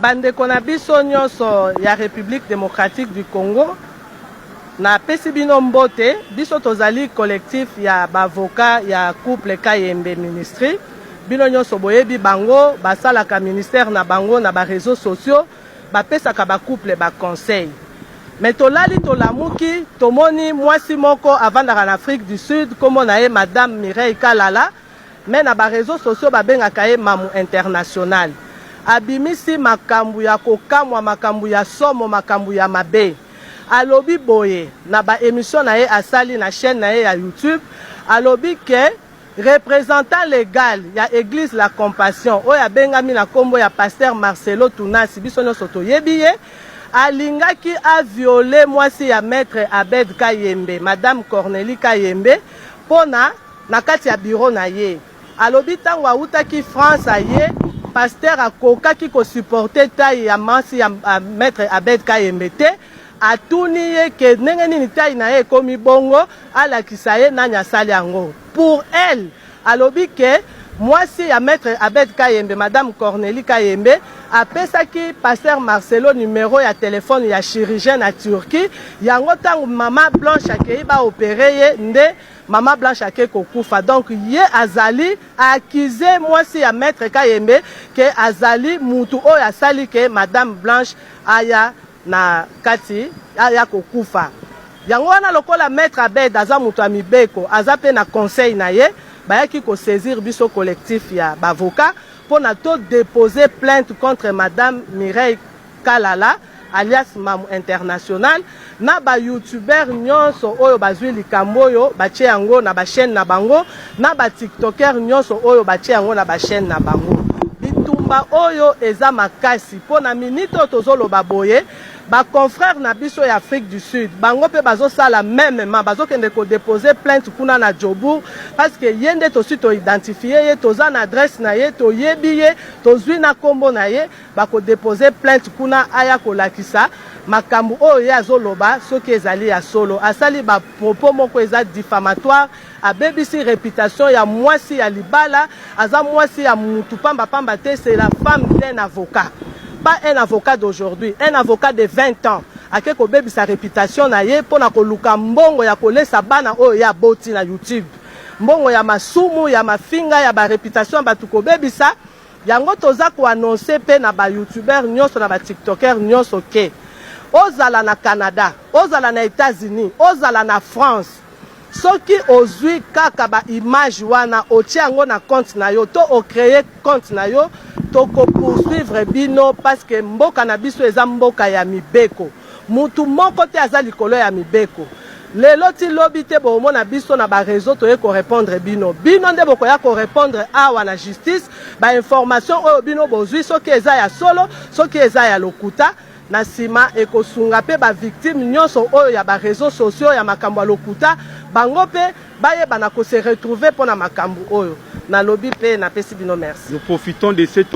Bandeko na biso nyonso ya République démocratique du Congo na pesi bino mbote biso tozali collectif ya bavoka ya couple Kayembe ministry bino nyonso boyebi bango basalaka ministère na bango na ba réseaux sociaux bapesaka ba couple ba conseil mais tolali tolamuki tomoni mwasi moko avandaka na Afrique du Sud komo na ye madame Mireille Kalala mais na ba réseaux sociaux babengaka ye mamu international abimisi makambu ya kokamwa makambu ya somo makambu ya mabe alobi boye na ba émission na ye asali na chaîne na ye ya YouTube alobi ke représentant légal ya église la compassion oya bengami na kombo ya pasteur Marcelo Tunasi biso nyonso toyebi ye alingaki a violé mwasi ya maître Abed Kayembe madame Cornélie Kayembe pona na kati ya bureau na ye alobi tango autaki France aye pasteur akokaki ko supporter taille ya mwasi ya maître Abed Kayembe te atuni ye ke ndenge nini taille na ye komi bongo alakisa ye nani asali yango pour elle alobi ke mwasi ya maître Abed Kayembe madame Cornélie Kayembe apesaki pasteur Marcelo numéro ya téléphone ya chirurgien na Turquie yango tango mama Blanche akei ba opérer ye nde mama Blanche ake kokufa donc ye azali accusé mwasi ya maître Kayembe ke azali mutu oyo asali ke madame Blanche aya na kati aya kokufa yango wana lokola maître Abed aza mutu ya mibeko aza pe na conseil na ye bayaki ko saisir biso collectif ya bavoka pour na to déposer plainte contre madame Mireille Kalala alias Mamu International na ba youtuber nyonso oyo bazwi likambo oyo batie yango na ba chaîne na bango na ba tiktoker nyonso oyo batie yango na ba chaîne na bango bitumba oyo eza makasi po na minito tozoloba boye ba confrère na biso ya Afrique du Sud bango pe bazo sala mêmement bazo kende ko déposer plainte kuna na Jobour parce que yende to suite to identifier ye toza na adresse na ye to yebi ye tozwi na kombo na ye ba ko déposer plainte kuna aya ko lakisa makambu oyo ya zoloba soki ezali ya solo asali ba propos moko eza diffamatoire abebisi réputation ya mwasi ya libala aza mwasi ya mutu pamba pamba te c'est la femme d'un avocat pas un avocat d'aujourd'hui, un avocat de 20 ans. Ake ko bebi sa réputation na ye pona ko luka mbongo ya kolesa bana oyo ya boti na YouTube. Mbongo ya masumu ya mafinga ya ba réputation batu ko bebi sa yango toza ko annoncer pe na ba YouTuber nyonso na ba TikToker nyonso ke ozala na Canada, ozala na États-Unis, ozala na France. Soki ozwi kaka ba image wana otie yango na compte na yo to o créer compte na yo toko poursuivre bino parce que mboka na biso eza mboka ya mibeko mutu moko te aza likolo ya mibeko lelo ti lobi te bomona biso na ba réseau toye ko répondre bino nde bokoya ko répondre awa na justice ba information oyo bino bozwi soki eza ya solo soki eza ya lokuta na sima ekosunga pe ba victime nyonso oyo ya ba réseaux sociaux ya makambo lokuta bango pe baye bana ko se retrouver pona makambo oyo na lobby pe na pesi bino merci. Nous profitons de cette